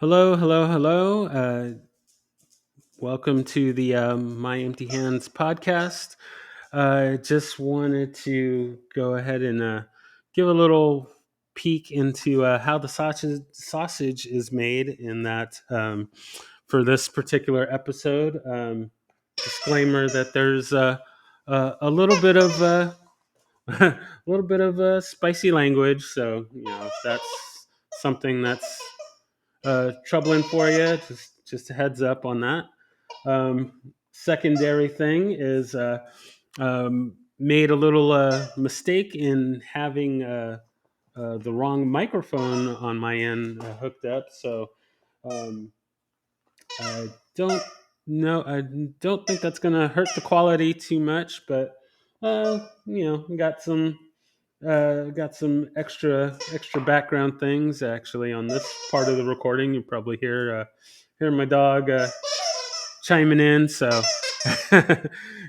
Hello, hello, hello. Welcome to the My Empty Hands podcast. I just wanted to go ahead and give a little peek into how the sausage is made in that for this particular episode. Disclaimer that there's a little bit of a little bit of spicy language, so if that's something that's troubling for you. Just a heads up on that. Secondary thing is made a little mistake in having the wrong microphone on my end hooked up. So um, I don't know. I don't think that's going to hurt the quality too much, but got some extra background things actually on this part of the recording. You probably hear my dog chiming in, so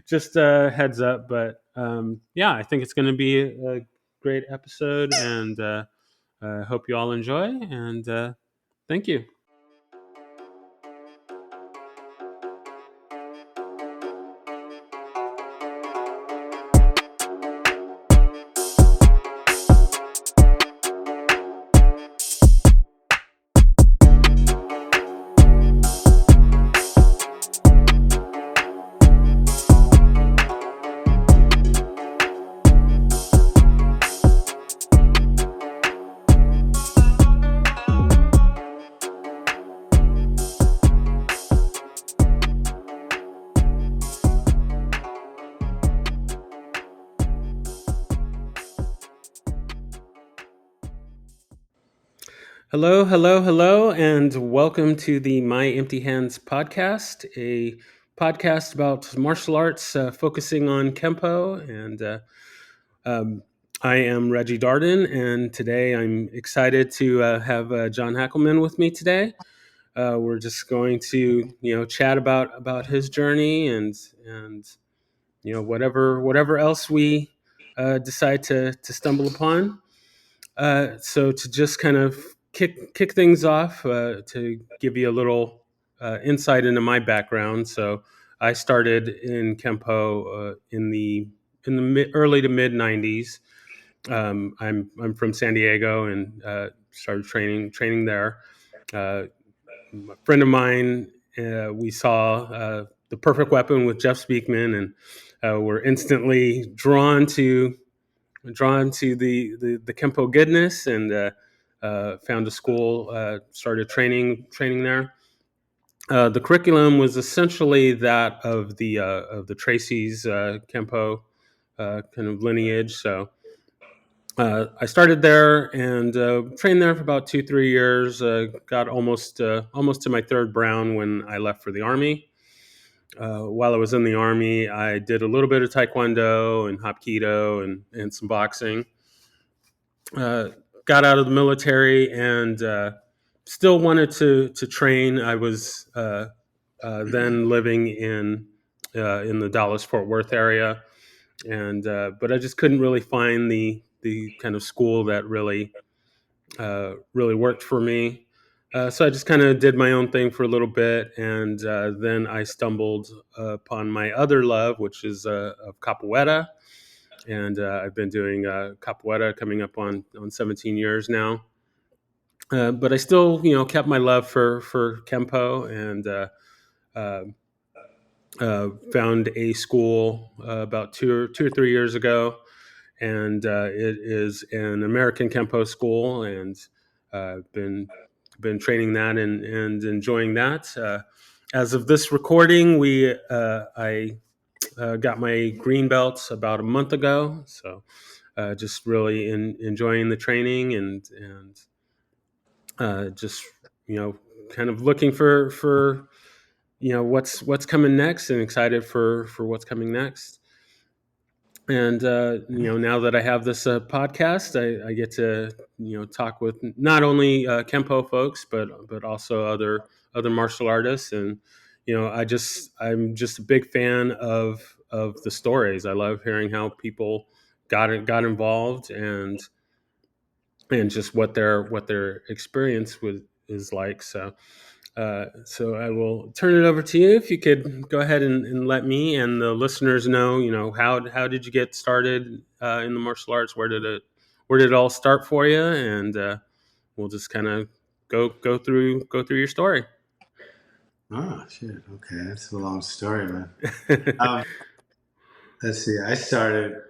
just heads up. But yeah, I think it's going to be a great episode, and I hope you all enjoy. And thank you. Hello, hello, hello, and welcome to the My Empty Hands podcast, a podcast about martial arts focusing on Kempo. And um, I am Reggie Darden, and today I'm excited to have John Hackleman with me today. We're just going to, chat about his journey and whatever else we decide to stumble upon. So to just kind of kick things off, to give you a little insight into my background. So I started in Kempo in the early to mid '90s. I'm from San Diego and started training there. Uh, a friend of mine, we saw The Perfect Weapon with Jeff Speakman, and were instantly drawn to the Kempo goodness, and found a school, started training there. The curriculum was essentially that of the Tracy's Kempo kind of lineage. So I started there and trained there for about 2-3 years. Got almost to my third brown when I left for the Army. While I was in the Army, I did a little bit of Taekwondo and Hapkido and some boxing. uh, Got out of the military and still wanted to train. I was then living in the Dallas Fort Worth area, and but I just couldn't really find the kind of school that really worked for me. So I just kind of did my own thing for a little bit, and then I stumbled upon my other love, which is of capoeira, and I've been doing capoeira coming up on 17 years now. But I still, kept my love for Kempo, and uh, found a school about 2 or 3 years ago, and it is an American Kempo school, and been training that and enjoying that. As of this recording, I got my green belts about a month ago, so just really enjoying the training and just kind of looking for what's coming next, and excited for what's coming next. And now that I have this podcast, I get to talk with not only Kempo folks, but also other martial artists. And I'm just a big fan of the stories. I love hearing how people got involved, and just what their experience is like. So I will turn it over to you. If you could go ahead and let me and the listeners know, how did you get started in the martial arts? Where did it all start for you? And we'll just kind of go through your story. Oh shit. Okay, that's a long story, man. Um, let's see. I started.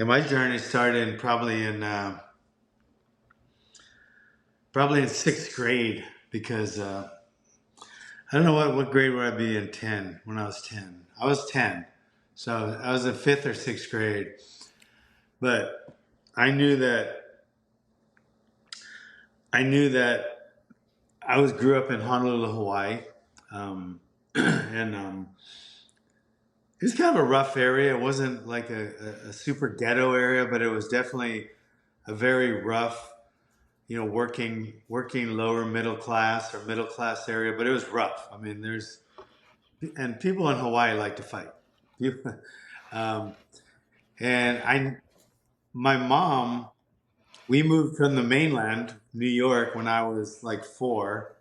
My journey started probably in sixth grade because I don't know what grade would I be in 10 when I was 10. I was 10, so I was in fifth or sixth grade. But I knew that I knew that I grew up in Honolulu, Hawaii, um, and it was kind of a rough area. It wasn't like a super ghetto area, but it was definitely a very rough, working lower middle class or middle class area. But it was rough. I mean, and people in Hawaii like to fight. um, and my mom, we moved from the mainland, New York, when I was like 4,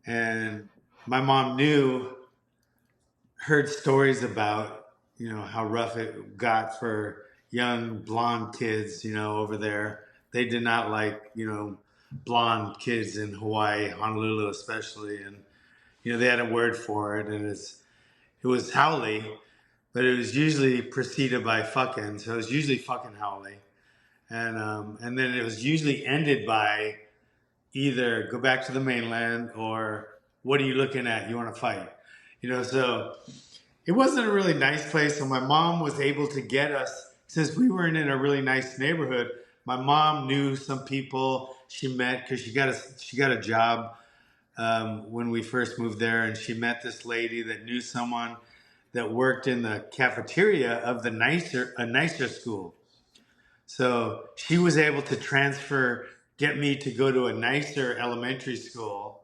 and my mom heard stories about how rough it got for young blonde kids over there. They did not like blonde kids in Hawaii, Honolulu especially, and they had a word for it, and it was haole, but it was usually preceded by fucking, so it was usually fucking haole, and then it was usually ended by either go back to the mainland or what are you looking at, you want to fight, so it wasn't a really nice place. So my mom was able to get us, since we weren't in a really nice neighborhood. My mom knew some people she met because she got a job when we first moved there, and she met this lady that knew someone that worked in the cafeteria of a nicer school. So she was able to get me to go to a nicer elementary school,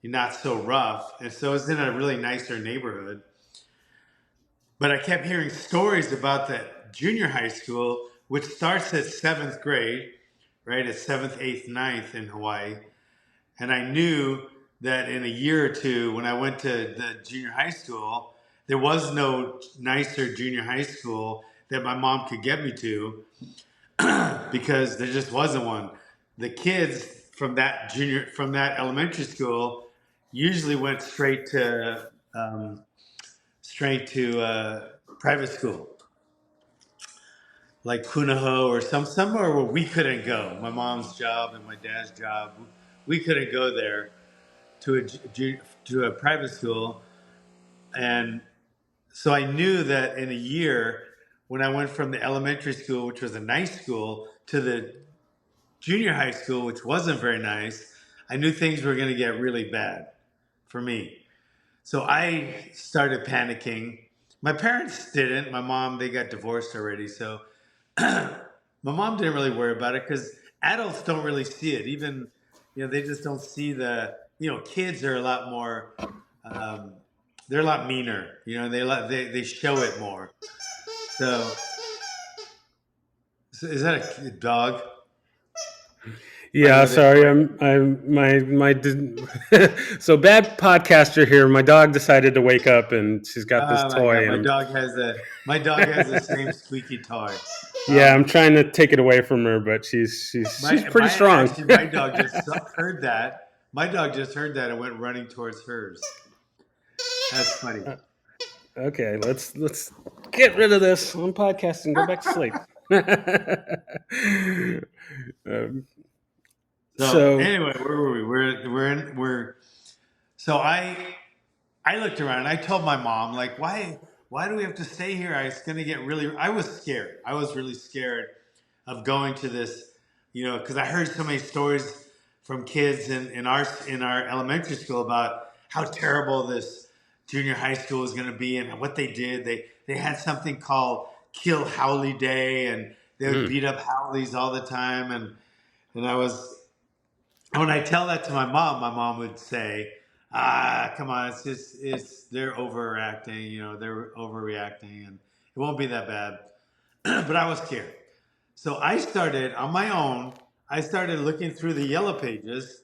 not so rough, and so it was in a really nicer neighborhood. But I kept hearing stories about that junior high school, which starts at seventh grade, right? At seventh, eighth, ninth in Hawaii. And I knew that in a year or two, when I went to the junior high school, there was no nicer junior high school that my mom could get me to because there just wasn't one. The kids from that elementary school usually went straight to private school, like Punahou or somewhere where we couldn't go. My mom's job and my dad's job, we couldn't go there to to a private school, and so I knew that in a year, when I went from the elementary school, which was a nice school, to the junior high school, which wasn't very nice, I knew things were going to get really bad for me. So I started panicking. My parents didn't. My mom, they got divorced already. So my mom didn't really worry about it because adults don't really see it. Even, they just don't see kids are a lot more, um, they're a lot meaner. They show it more. So, is that a dog? By the Yeah, way, sorry. So bad podcaster here. My dog decided to wake up, and she's got this oh my god, toy, and my dog has the same squeaky toy. yeah, I'm Um, trying to take it away from her, but she's pretty strong. my dog just heard that. My dog just heard that and went running towards hers. That's funny. Okay, let's get rid of this on podcast and go back to sleep. um, So so anyway, where were we? We're so I looked around and I told my mom, like, why do we have to stay here? I was scared. I was really scared of going to this, because I heard so many stories from kids in our elementary school about how terrible this junior high school was going to be and what they did. They had something called Kill Howley Day, and they would mm, beat up Howleys all the time. And when I tell that to my mom would say, come on, they're overacting, they're overreacting, and it won't be that bad. But I was scared. So I started on my own. I started looking through the yellow pages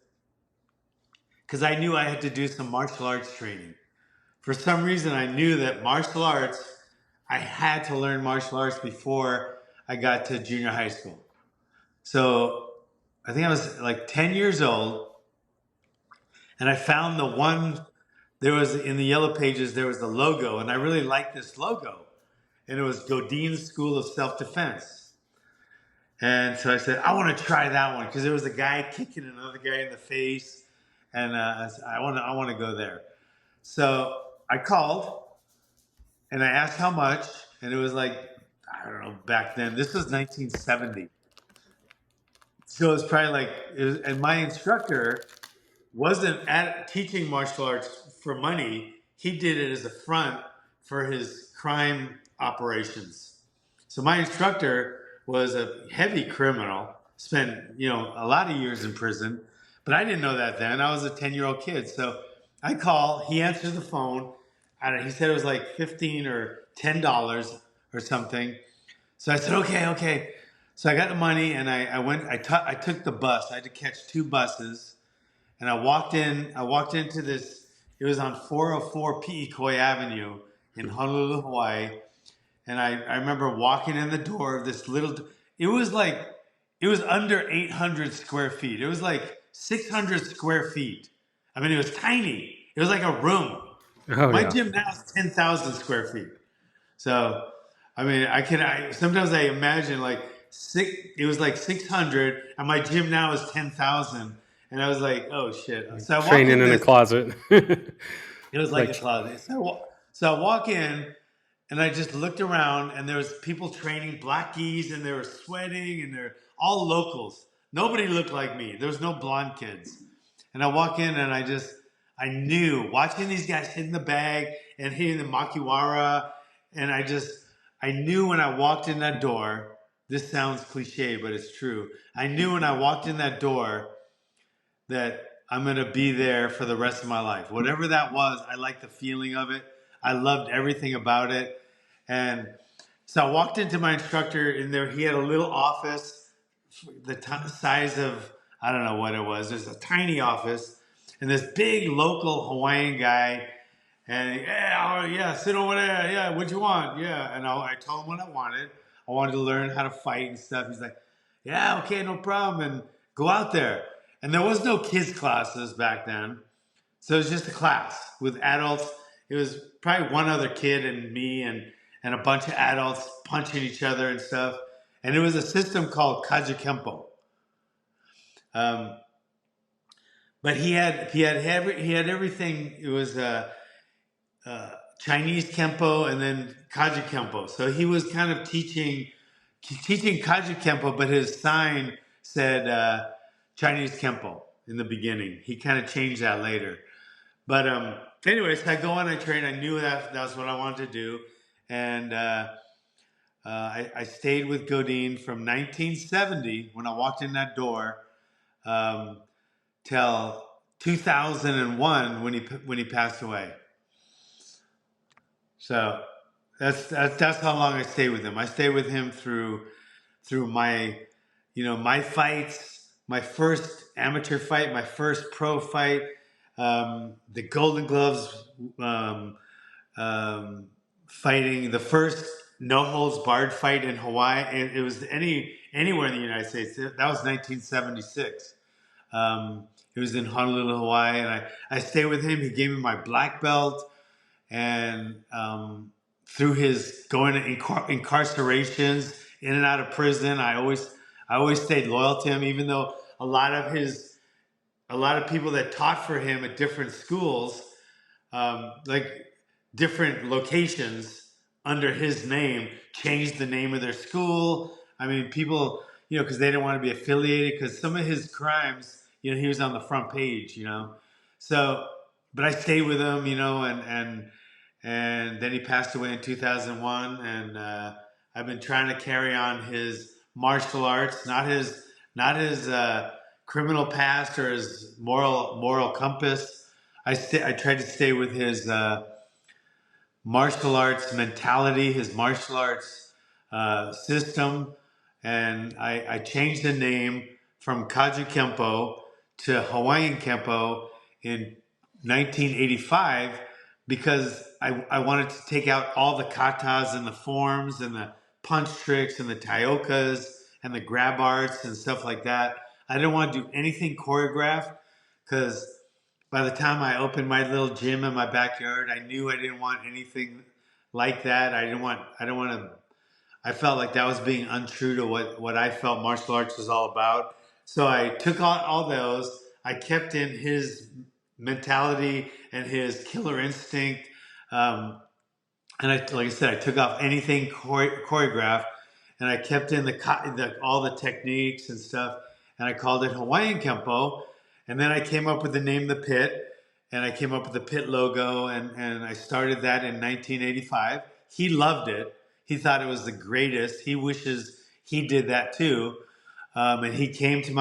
because I knew I had to do some martial arts training. For some reason, I knew that martial arts, I had to learn martial arts before I got to junior high school. So I think I was like 10 years old, and I found the one, there was in the yellow pages, there was the logo, and I really liked this logo. And it was Godin's School of Self Defense. And so I said, I want to try that one because there was a guy kicking another guy in the face. And I said, I want to go there. So I called and I asked how much. And it was like, I don't know, back then, this was 1970. So it was probably like, and my instructor wasn't at teaching martial arts for money. He did it as a front for his crime operations. So my instructor was a heavy criminal, spent a lot of years in prison, but I didn't know that then. I was a 10-year-old kid. So I call, he answers the phone. He said it was like 15 or $10 or something. So I said, okay, okay. So I got the money and I went. I took the bus. I had to catch two buses, and I walked in. I walked into this. It was on 404 Pi'ikoi Avenue in Honolulu, Hawaii. And I remember walking in the door of this little. It was like it was under 800 square feet. It was like 600 square feet. I mean, it was tiny. It was like a room. Oh My yeah. gym now is 10,000 square feet. So, I mean, sometimes I imagine like it was like 600 and my gym now is 10,000. And I was like, oh shit. So I walk Training in in a this, closet. it was like a Like, closet. So I walk in and I just looked around and there was people training black geese and they were sweating and they're all locals. Nobody looked like me. There was no blonde kids. And I walk in and I knew watching these guys hitting the bag and hitting the makiwara. And I knew when I walked in that door, this sounds cliche, but it's true. I knew when I walked in that door that I'm going to be there for the rest of my life. Whatever that was, I liked the feeling of it. I loved everything about it. And so I walked into my instructor in there. He had a little office, size of, I don't know what it was. There's a tiny office. And this big local Hawaiian guy. And yeah, oh, yeah, sit over there. Yeah, what you want? Yeah. And I told him what I wanted. I wanted to learn how to fight and stuff. He's like, yeah, okay, no problem. And go out there. And there was no kids classes back then. So it was just a class with adults. It was probably one other kid and me and a bunch of adults punching each other and stuff. And it was a system called Kajikempo. Um, but he had everything. It was Chinese Kempo and then Kaji Kempo. So he was kind of teaching Kaji Kempo, but his sign said Chinese Kempo in the beginning. He kind of changed that later. But anyways, I go on, I train. I knew that was what I wanted to do. And I stayed with Godin from 1970 when I walked in that door um, till 2001 when he passed away. So that's how long I stayed with him. I stayed with him through my my fights, my first amateur fight, my first pro fight, the Golden Gloves fighting, the first no holds barred fight in Hawaii, and it was anywhere in the United States. That was 1976. It was in Honolulu, Hawaii, and I stayed with him. He gave me my black belt, and through his going to incarcerations, in and out of prison, I always stayed loyal to him, even though a lot of people that taught for him at different schools, like different locations under his name, changed the name of their school. I mean, people, because they didn't want to be affiliated because some of his crimes, he was on the front page. So, but I stayed with him, and then he passed away in 2001, and I've been trying to carry on his martial arts, not his criminal past or his moral compass. I tried to stay with his martial arts mentality, his martial arts system, and I changed the name from Kaju Kempo to Hawaiian Kempo in 1985 because I wanted to take out all the katas and the forms and the punch tricks and the taiokas and the grab arts and stuff like that. I didn't want to do anything choreographed because by the time I opened my little gym in my backyard, I knew I didn't want anything like that. I didn't want to I felt like that was being untrue to what I felt martial arts was all about. So I took out all those. I kept in his mentality and his killer instinct. Um, and like I said, I took off anything choreographed, and I kept in all the techniques and stuff, and I called it Hawaiian Kempo, and then I came up with the name The Pit, and I came up with the Pit logo, and I started that in 1985. He loved it. He thought it was the greatest. He wishes he did that too. And he came to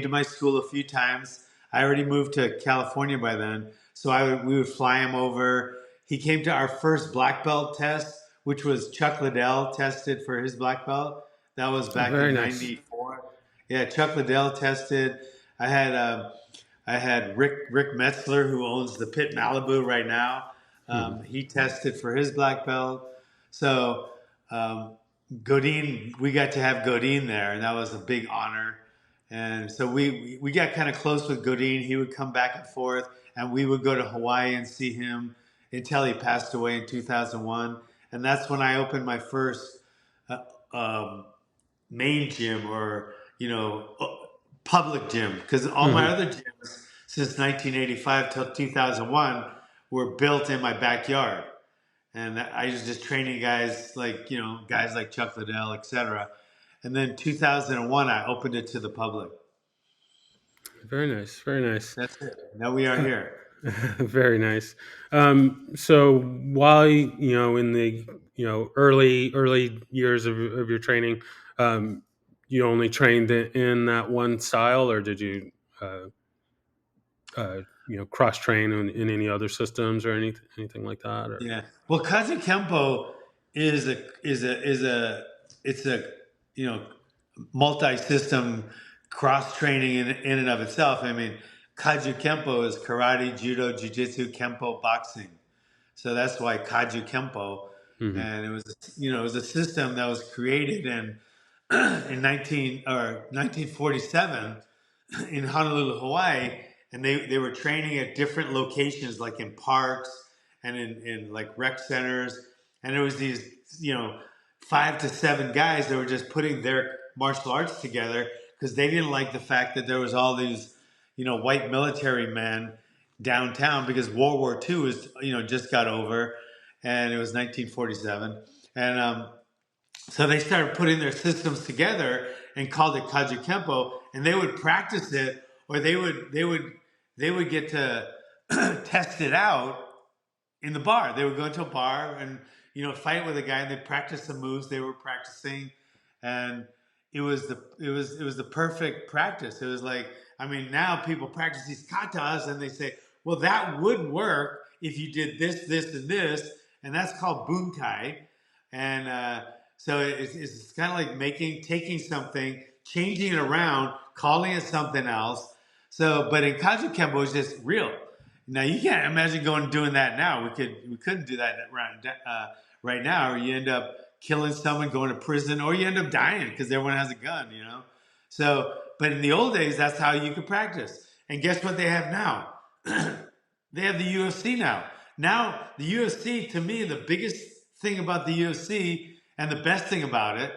my school a few times. I already moved to California by then, so we would fly him over. He came to our first black belt test, which was Chuck Liddell tested for his black belt. That was Oh, back very in nice. '94. Yeah, Chuck Liddell tested. I had I had Rick Metzler, who owns the Pit Malibu right now. Hmm. He tested for his black belt. So um, Godin, we got to have Godin there, and that was a big honor. And so we got kind of close with Godin. He would come back and forth, and we would go to Hawaii and see him until he passed away in 2001. And that's when I opened my first uh, um, main gym or public gym because all my Hmm. other gyms since 1985 till 2001 were built in my backyard, and I was just training guys like guys like Chuck Liddell, etc. And then 2001, I opened it to the public. Very nice. Very nice. That's it. Now we are Uh, here. very nice. So while in the early years of your training, you only trained in that one style, or did you uh, cross train in any other systems or anything like that? Or Yeah. Well, Kazu Kempo is a it's a you know multi-system cross training in and of itself. I mean, Kaju Kempo is karate, judo, jiu-jitsu, Kempo, boxing. So that's why Kaju Kempo, hmm. and it was a system that was created in 1947 in Honolulu, Hawaii, and they were training at different locations, like in parks and in like rec centers. And there was these, 5 to 7 guys that were just putting their martial arts together because they didn't like the fact that there was all these, white military men downtown because World War II was, just got over, and it was 1947, and so they started putting their systems together and called it Kaju Kempo, and they would practice it, or they would get to test it out in the bar. They would go into a bar and fight with a guy, and they practice the moves they were practicing, and it was the perfect practice. It was like, I mean, now people practice these katas and they say, well, that would work if you did this, this, and this, and that's called bunkai, and so it's kind of like taking something, changing it around, calling it something else. So, but in Kaju Kempo, it's just real. Now you can't imagine going and doing that now. We couldn't do that right now, or you end up killing someone, going to prison, or you end up dying because everyone has a gun. So, but in the old days, that's how you could practice. And guess what they have now? They have the UFC now. Now the UFC, to me, the biggest thing about the UFC and the best thing about it,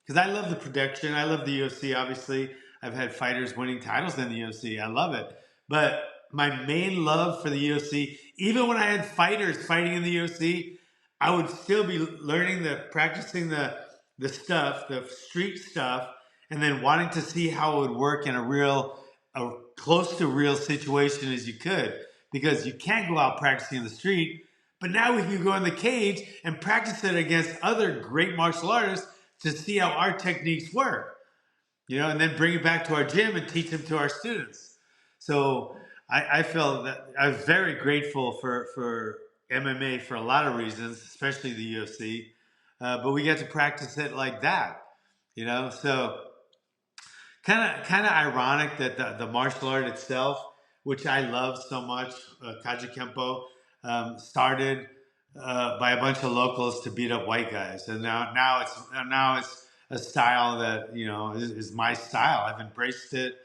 because I love the production, I love the UFC. Obviously, I've had fighters winning titles in the UFC. I love it. But my main love for the UFC, even when I had fighters fighting in the UFC, I would still be practicing the stuff, the street stuff, and then wanting to see how it would work in a close to real situation as you could, because you can't go out practicing in the street. But now we can go in the cage and practice it against other great martial artists to see how our techniques work, and then bring it back to our gym and teach them to our students. So I feel that I'm very grateful for MMA for a lot of reasons, especially the UFC. But we get to practice it like that. So Kind of ironic that the martial art itself, which I love so much, Kaji Kempo, started by a bunch of locals to beat up white guys, and now it's a style that is my style. I've embraced it,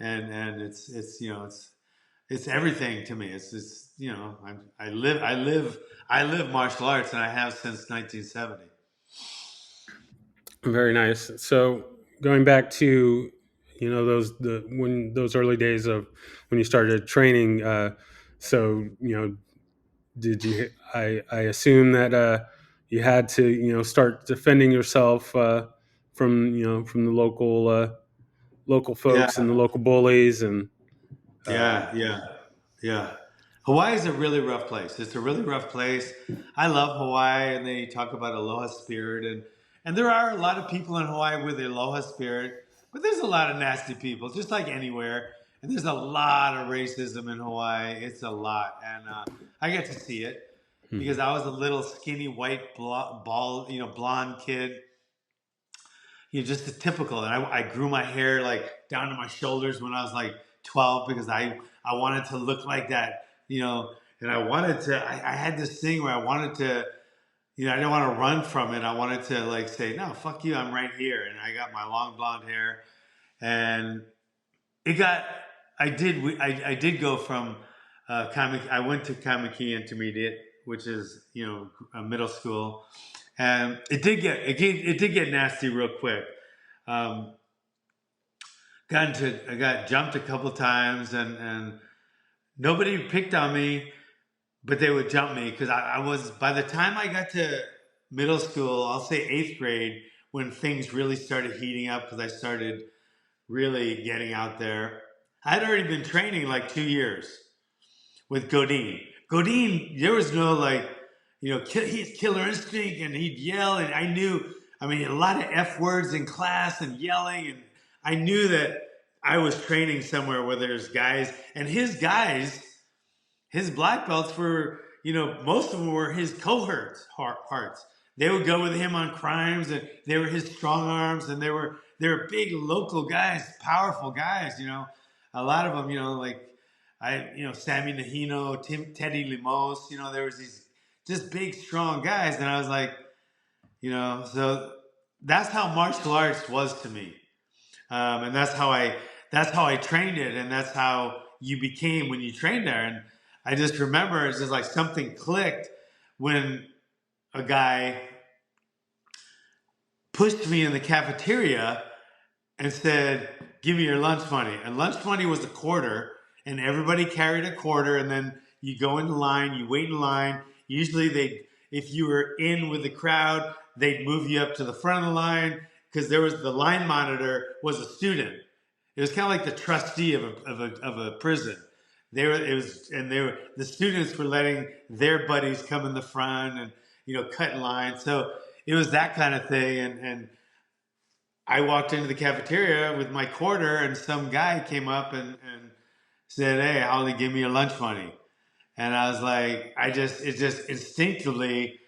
and it's everything to me. It's I live martial arts, and I have since 1970. Very nice. So going back to those early days of when you started training. So did you? I assume that you had to start defending yourself from the local folks and the Yeah, local bullies and yeah, yeah. Yeah. Hawaii is a really rough place. It's a really rough place. I love Hawaii, and they talk about aloha spirit, and there are a lot of people in Hawaii with the aloha spirit, but there's a lot of nasty people, just like anywhere. And there's a lot of racism in Hawaii. It's a lot, and I get to see it because Mhm. I was a little skinny white bald, blonde kid, just a typical. And I grew my hair like down to my shoulders when I was like 12 because I wanted to look like that, and I wanted to, I had this thing where I wanted to, I didn't want to run from it. I wanted to like say, no, fuck you, I'm right here. And I got my long blonde hair, and it got, I did go from, I went to Kamiki Intermediate, which is, a middle school. And it did get nasty real quick. Um, I got jumped a couple of times, and nobody picked on me, but they would jump me because I was, by the time I got to middle school, I'll say eighth grade, when things really started heating up because I started really getting out there. I had already been training like 2 years with Godin. Godin, there was no like, he's killer instinct, and he'd yell, and I knew, I mean, a lot of F words in class and yelling, and I knew that I was training somewhere where there's guys, and his guys, his black belts were, most of them were his cohorts, hearts. They would go with him on crimes, and they were his strong arms, and they were big local guys, powerful guys. A lot of them, like Sammy Nahino, Teddy Limos. There was these just big, strong guys, and I was like, so that's how martial arts was to me, and that's how I trained it, and that's how you became when you trained there. And I just remember it's just like something clicked when a guy pushed me in the cafeteria and said, "Give me your lunch money." And lunch money was a quarter, and everybody carried a quarter. And then you go in line, you wait in line. Usually, if you were in with the crowd, they'd move you up to the front of the line because there was the line monitor was a student. It was kind of like the trustee of a prison. The students were letting their buddies come in the front and cut in line. So it was that kind of thing, and I walked into the cafeteria with my quarter, and some guy came up and said, "Hey, Holly, give me your lunch money." And I was like, it just instinctively,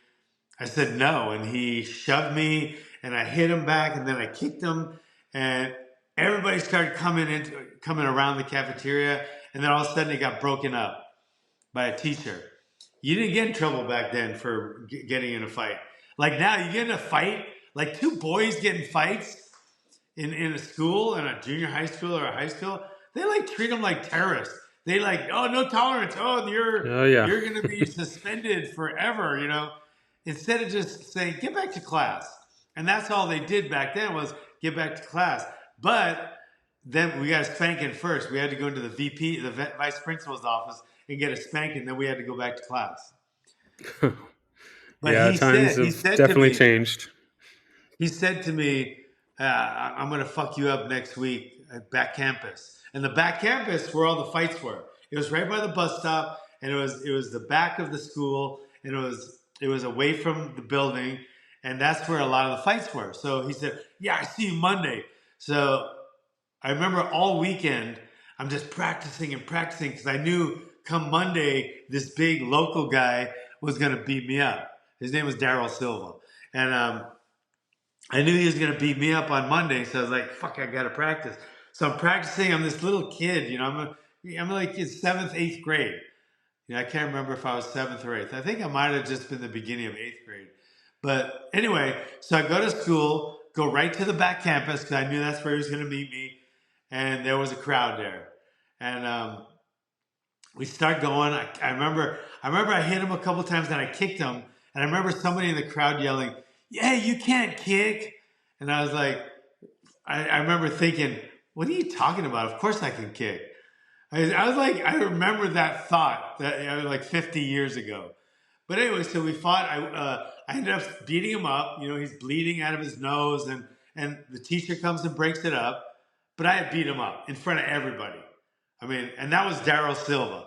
I said no, and he shoved me, and I hit him back, and then I kicked him, and everybody started coming around the cafeteria, and then all of a sudden it got broken up by a teacher. You didn't get in trouble back then for getting in a fight. Like now, you get in a fight, like two boys get in fights in a school, in a junior high school or a high school, they like treat them like terrorists. They like, oh, no tolerance. Oh, you're Oh yeah. you're gonna be suspended forever. Instead of just saying get back to class, and that's all they did back then was get back to class. But then we got a spanking first. We had to go into the VP, the vice principal's office, and get a spanking. Then we had to go back to class. But Yeah, he times said, he have said to definitely me, changed. He said to me, I'm going to fuck you up next week at back campus. And the back campus where all the fights were. It was right by the bus stop, and it was the back of the school, and it was away from the building, and that's where a lot of the fights were. So he said, "Yeah, I see you Monday." So I remember all weekend I'm just practicing and practicing because I knew come Monday this big local guy was going to beat me up. His name was Daryl Silva, and I knew he was going to beat me up on Monday, so I was like, fuck, I got to practice. So I'm practicing. I'm this little kid, I'm like in seventh, eighth grade. I can't remember if I was seventh or eighth. I think I might have just been the beginning of eighth grade. But anyway, so I go to school, go right to the back campus because I knew that's where he was going to meet me, and there was a crowd there, and we start going. I remember I hit him a couple times and I kicked him, and I remember somebody in the crowd yelling, "Yeah, you can't kick!" And I was like, I remember thinking, "What are you talking about? Of course I can kick." I was like, I remember that thought that like 50 years ago. But anyway, so we fought. I ended up beating him up. He's bleeding out of his nose, and the teacher comes and breaks it up. But I had beat him up in front of everybody. I mean, and that was Daryl Silva.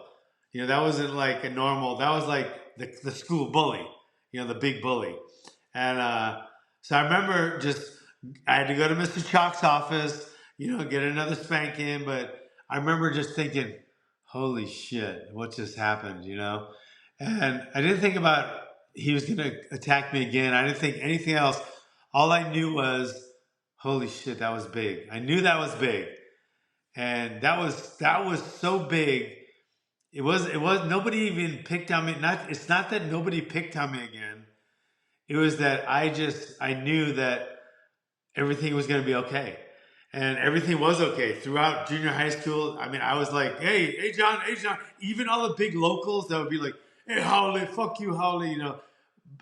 That wasn't like a normal. That was like the school bully. The big bully. And so I remember I had to go to Mr. Chalk's office. Get another spanking. But I remember just thinking, "Holy shit, what just happened?" And I didn't think about he was going to attack me again. I didn't think anything else. All I knew was, holy shit, that was big. I knew that was big, and that was so big. It was nobody even picked on me. It's not that nobody picked on me again. It was that I knew that everything was going to be okay. And everything was okay throughout junior high school. I mean, I was like, hey, John, hey, John. Even all the big locals that would be like, hey, Howley, fuck you, Howley.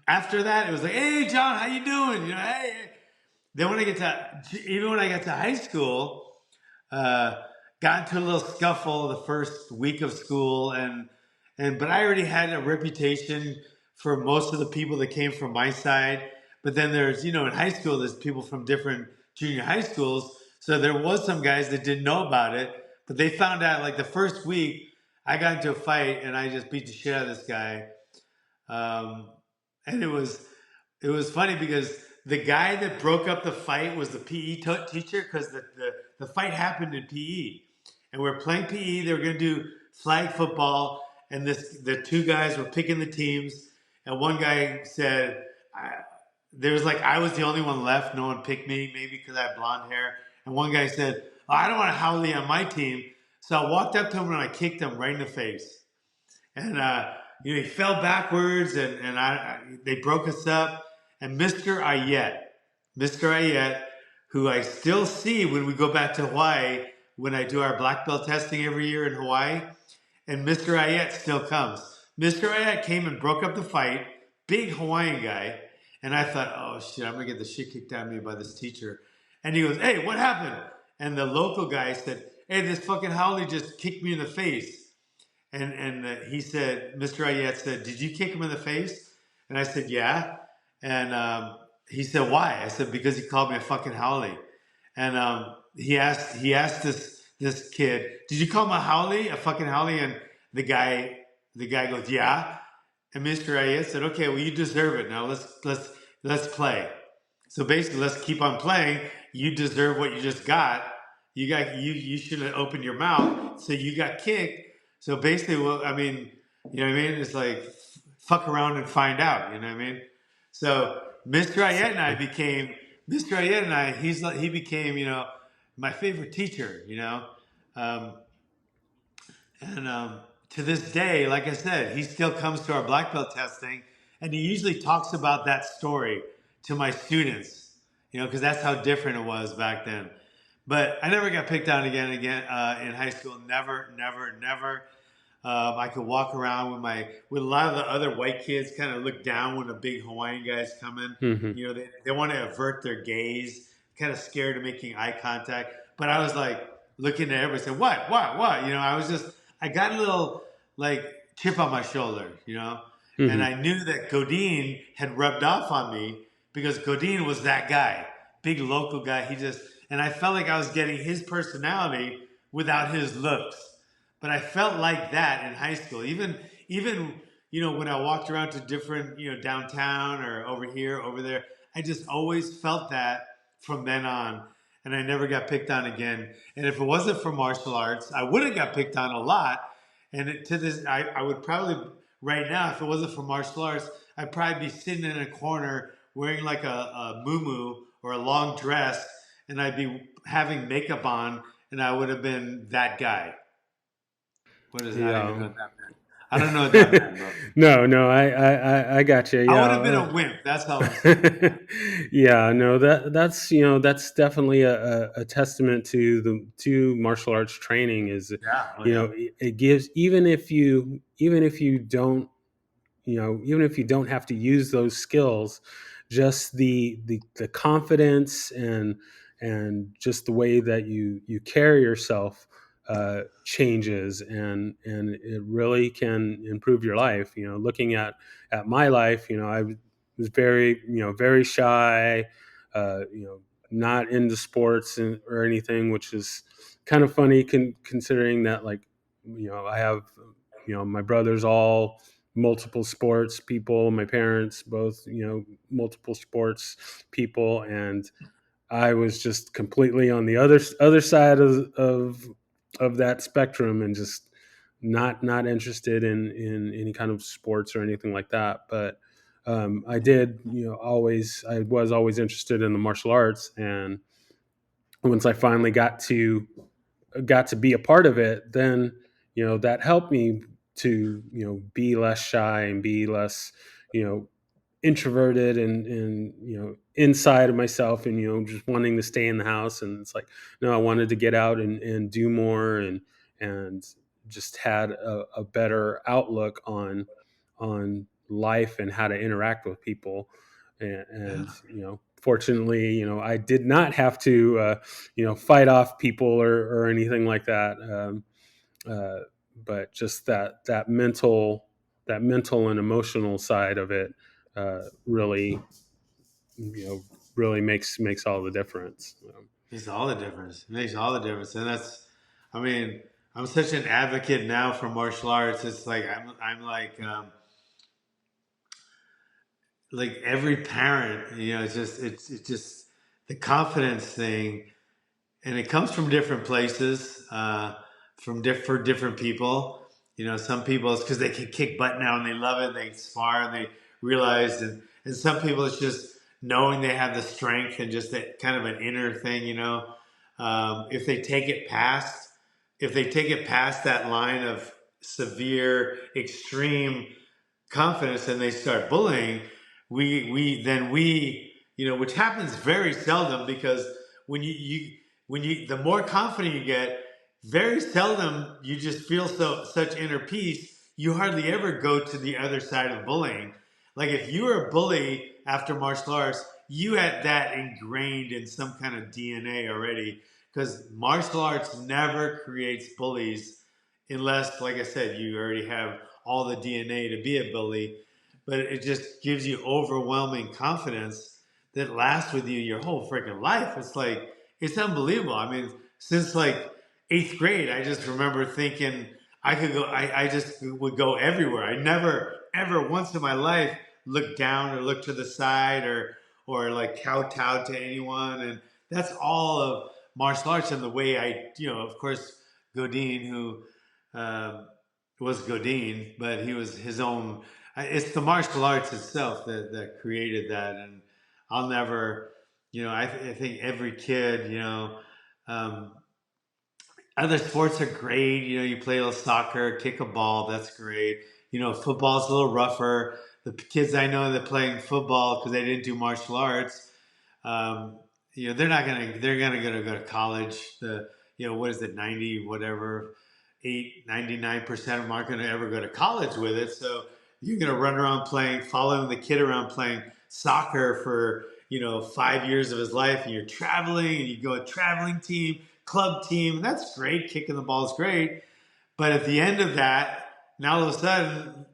After that, it was like, hey, John, how you doing? Hey, hey. Then even when I got to high school, uh, got into a little scuffle the first week of school, but I already had a reputation for most of the people that came from my side. But then there's, in high school, there's people from different junior high schools. So there was some guys that didn't know about it, but they found out like the first week I got into a fight and I just beat the shit out of this guy. Um, and it was funny because the guy that broke up the fight was the teacher because the fight happened in PE. And we were playing PE. They were going to do flag football. And the two guys were picking the teams. And one guy said, there was like, I was the only one left. No one picked me, maybe because I had blonde hair. And one guy said, oh, I don't want Howley on my team. So I walked up to him and I kicked him right in the face. And he fell backwards, and they broke us up. And Mr. Ayet, who I still see when we go back to Hawaii, when I do our black belt testing every year in Hawaii, and Mr. Ayet still comes. Mr. Ayet came and broke up the fight, big Hawaiian guy, and I thought, oh shit, I'm gonna get the shit kicked out of me by this teacher. And he goes, hey, what happened? And the local guy said, hey, this fucking Howley just kicked me in the face. And he said, Mr. Ayet said, did you kick him in the face? And I said, yeah. And he said, why? I said, because he called me a fucking Howley. And he asked this kid, did you call him a Howley, a fucking Howley? And the guy goes, yeah. And Mr. Ayet said, okay, well, you deserve it. Now let's play. So basically, let's keep on playing. You deserve what you just got. You should have opened your mouth. So you got kicked. So basically, well, I mean, you know what I mean? It's like fuck around and find out. You know what I mean? So Mr. Ayet and I became Mr. Ayet and I. He became my favorite teacher. Um, and to this day, like I said, he still comes to our black belt testing, and he usually talks about that story to my students. Because that's how different it was back then. But I never got picked on again in high school. Never, never, never. I could walk around with a lot of the other white kids kind of look down when the big Hawaiian guys come in. Hmm. They want to avert their gaze, kind of scared of making eye contact. But I was like looking at everybody, saying, "What? What? What?" I got a little like chip on my shoulder, and Hmm. I knew that Godin had rubbed off on me because Godin was that guy, big local guy. And I felt like I was getting his personality without his looks. But I felt like that in high school. Even when I walked around to different downtown or over here, over there, I just always felt that from then on, and I never got picked on again. And if it wasn't for martial arts, I would have got picked on a lot. And I would probably right now, if it wasn't for martial arts, I'd probably be sitting in a corner wearing like a muumuu or a long dress, and I'd be having makeup on and I would have been that guy. What is? I don't even Yeah. know what that meant. I don't know what that meant, bro. No, no, I got you. I Yeah, would have been a wimp. That's all I'm saying. yeah, no, that's that's definitely a testament to the to martial arts training. Is Yeah. Oh yeah. it gives, even if you don't, even if you don't have to use those skills, just the confidence and just the way that you carry yourself changes, and it really can improve your life. Looking at my life, I was very, very shy, not into sports or anything, which is kind of funny, considering that, like, I have, my brothers all multiple sports people, my parents both, multiple sports people, and I was just completely on the other side of that spectrum, and just not interested in any kind of sports or anything like that. But I did, I was always interested in the martial arts, and once I finally got to be a part of it, then that helped me to be less shy and be less, you know introverted, and inside of myself, and just wanting to stay in the house. And it's like, no, I wanted to get out and do more, and just had a better outlook on life and how to interact with people. And Yeah. fortunately, I did not have to fight off people or anything like that. Uh, but just that mental and emotional side of it, really, really makes all the difference. Makes all the difference. It makes all the difference, and I mean, I'm such an advocate now for martial arts. It's like I'm like every parent. It's just the confidence thing, and it comes from different places, for different people. Some people it's because they can kick butt now and they love it. They spar and they realize, and some people it's just knowing they have the strength and just that kind of an inner thing. If they take it past, if they take it past that line of severe, extreme confidence and they start bullying, we which happens very seldom because when you the more confident you get, very seldom you just feel such inner peace. You hardly ever go to the other side of bullying. Like if you were a bully after martial arts, you had that ingrained in some kind of DNA already because martial arts never creates bullies unless, like I said, you already have all the DNA to be a bully, but it just gives you overwhelming confidence that lasts with you your whole freaking life. It's like, it's unbelievable. I mean, since like eighth grade, I just remember thinking I could go, I just would go everywhere. I never, ever once in my life looked down or looked to the side or like kowtowed to anyone. And that's all of martial arts and the way of course, Godin, who, um, was Godin, but he was his own. It's the martial arts itself that created that, and I'll never, I think every kid, um, other sports are great. You play a little soccer, kick a ball, that's great. Football's a little rougher. The kids I know that playing football because they didn't do martial arts, um, they're gonna go to college. What is it, 90 whatever, 99% of them aren't gonna ever go to college with it. So you're gonna run around following the kid around playing soccer for 5 years of his life, and you're traveling, and you go a traveling team, club team. That's great. Kicking the ball is great, but at the end of that, now all of a sudden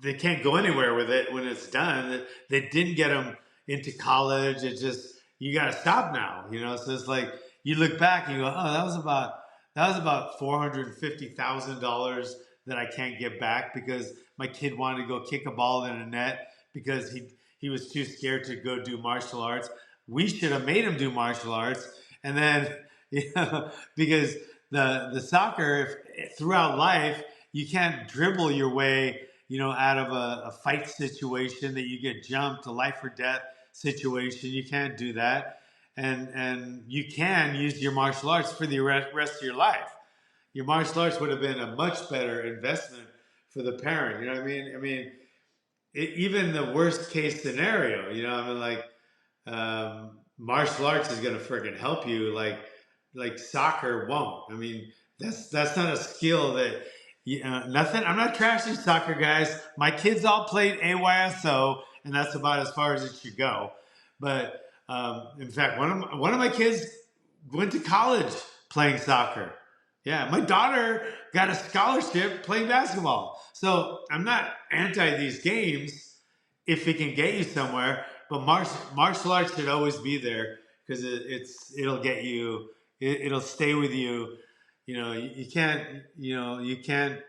they can't go anywhere with it when it's done. They didn't get them into college. It just you got to stop now. So it's like you look back and you go, oh, that was about $450,000 that I can't get back because my kid wanted to go kick a ball in a net because he was too scared to go do martial arts. We should have made him do martial arts, and then because the soccer throughout life you can't dribble your way out of a fight situation that you get jumped, a life or death situation. You can't do that. and you can use your martial arts for the rest of your life. Your martial arts would have been a much better investment for the parent. You know what I mean? I mean, even the worst case scenario. You know, I mean, like martial arts is going to freaking help you. Like soccer won't. I mean, that's not a skill that. Nothing. I'm not trashing soccer, guys. My kids all played AYSO, and that's about as far as it should go. But in fact, one of my kids went to college playing soccer. Yeah, my daughter got a scholarship playing basketball. So I'm not anti these games if it can get you somewhere. But martial arts should always be there because it'll get you. It'll stay with you. You can't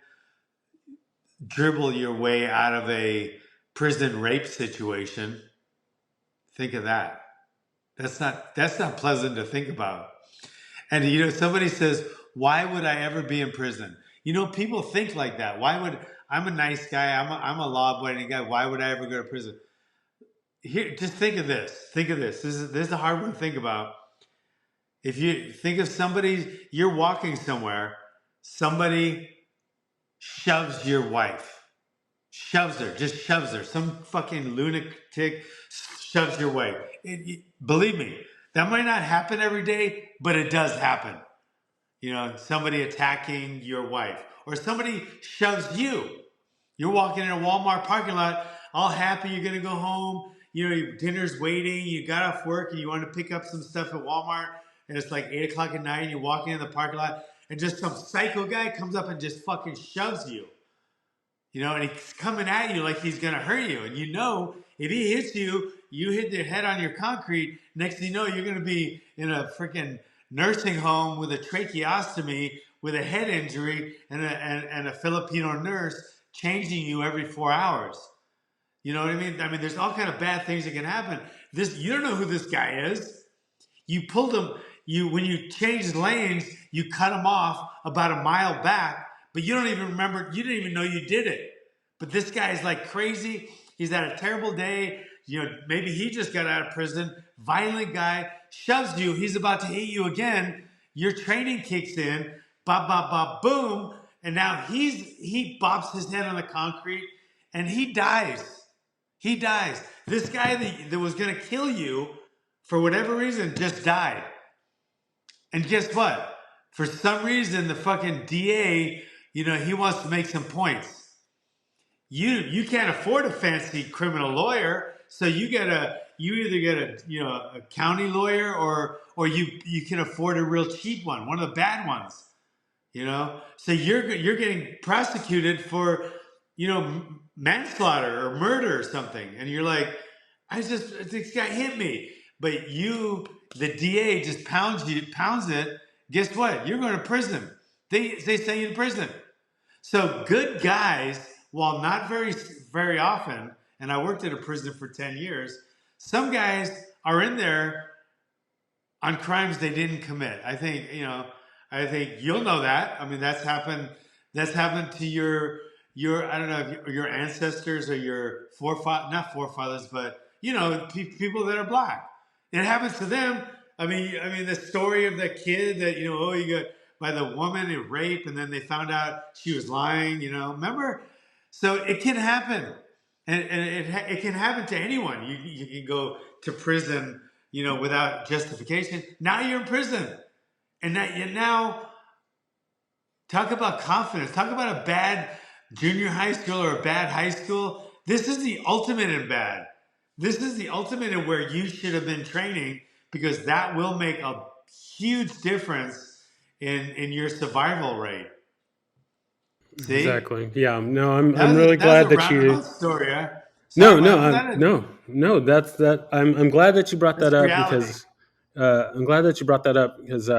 dribble your way out of a prison rape situation. Think of that. That's not pleasant to think about. And somebody says, "Why would I ever be in prison?" People think like that. Why would I'm a nice guy? I'm a law-abiding guy. Why would I ever go to prison? Here, just think of this. Think of this. This is a hard one to think about. If you think of somebody, you're walking somewhere, somebody shoves your wife, shoves her, just shoves her. Some fucking lunatic shoves your wife. Believe me, that might not happen every day, but it does happen. Somebody attacking your wife or somebody shoves you. You're walking in a Walmart parking lot, all happy you're going to go home. Your dinner's waiting. You got off work and you want to pick up some stuff at Walmart, and it's like 8 o'clock at night and you're walking in the parking lot and just some psycho guy comes up and just fucking shoves you. And he's coming at you like he's going to hurt you. And if he hits you, you hit your head on your concrete. Next thing you know, you're going to be in a freaking nursing home with a tracheostomy, with a head injury, and a Filipino nurse changing you every 4 hours. You know what I mean? I mean, there's all kind of bad things that can happen. You don't know who this guy is. You pulled him. When you changed lanes, you cut him off about a mile back, but you don't even remember. You didn't even know you did it. But this guy is like crazy. He's had a terrible day. Maybe he just got out of prison. Violent guy shoves you. He's about to hit you again. Your training kicks in. Ba ba ba boom. And now he bops his head on the concrete and he dies. He dies. This guy that was going to kill you for whatever reason just died. And guess what? For some reason, the fucking DA, he wants to make some points. You can't afford a fancy criminal lawyer, so you either get a county lawyer or you can afford a real cheap one of the bad ones. So you're getting prosecuted for manslaughter or murder or something, and you're like, this guy hit me, but the DA just pounds it. Guess what? You're going to prison. They send you to prison. So good guys, while not very very often, and I worked at a prison for 10 years, some guys are in there on crimes they didn't commit. I think you'll know that. I mean, that's happened to your I don't know if your ancestors or your not forefathers, but people that are black. It happens to them. I mean, the story of the kid that he got by the woman in rape, and then they found out she was lying. Remember? So it can happen, and it can happen to anyone. You can go to prison, without justification. Now you're in prison, and now talk about confidence. Talk about a bad junior high school or a bad high school. This is the ultimate in bad. This is the ultimate in where you should have been training, because that will make a huge difference in your survival rate. See? Exactly. Yeah. No, I'm That really was, that was glad a that you. roundabout story, huh? No, Sorry, no, was that no. That's that. I'm glad that you brought that that's up reality. because I'm glad that you brought that up because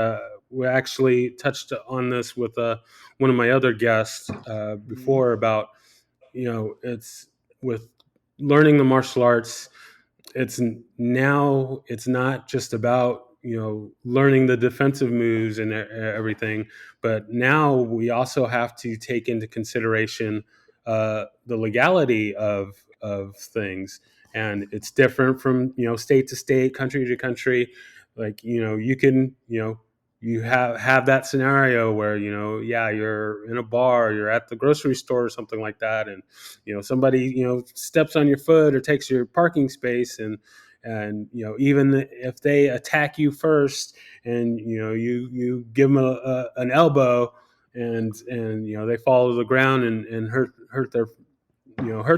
we actually touched on this with one of my other guests Mm-hmm. before about it's with learning the martial arts. It's not just about learning the defensive moves and everything, but now we also have to take into consideration the legality of things, and it's different from state to state, country to country. like, you can, you have that scenario where, yeah, you're in a bar, you're at the grocery store or something like that, and somebody steps on your foot or takes your parking space, and even if they attack you first, and you give them an elbow, and they fall to the ground and hurt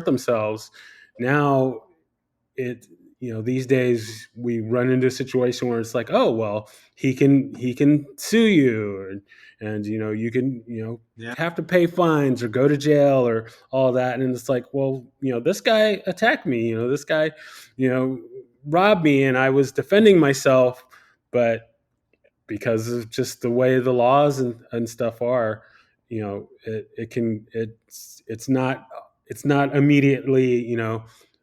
themselves. Now it these days we run into a situation where it's like, oh well, he can sue you, and you can Yeah. have to pay fines or go to jail or all that. And it's like, well, this guy attacked me, this guy you know robbed me, and I was defending myself, but because of just the way the laws and stuff are, it's not immediately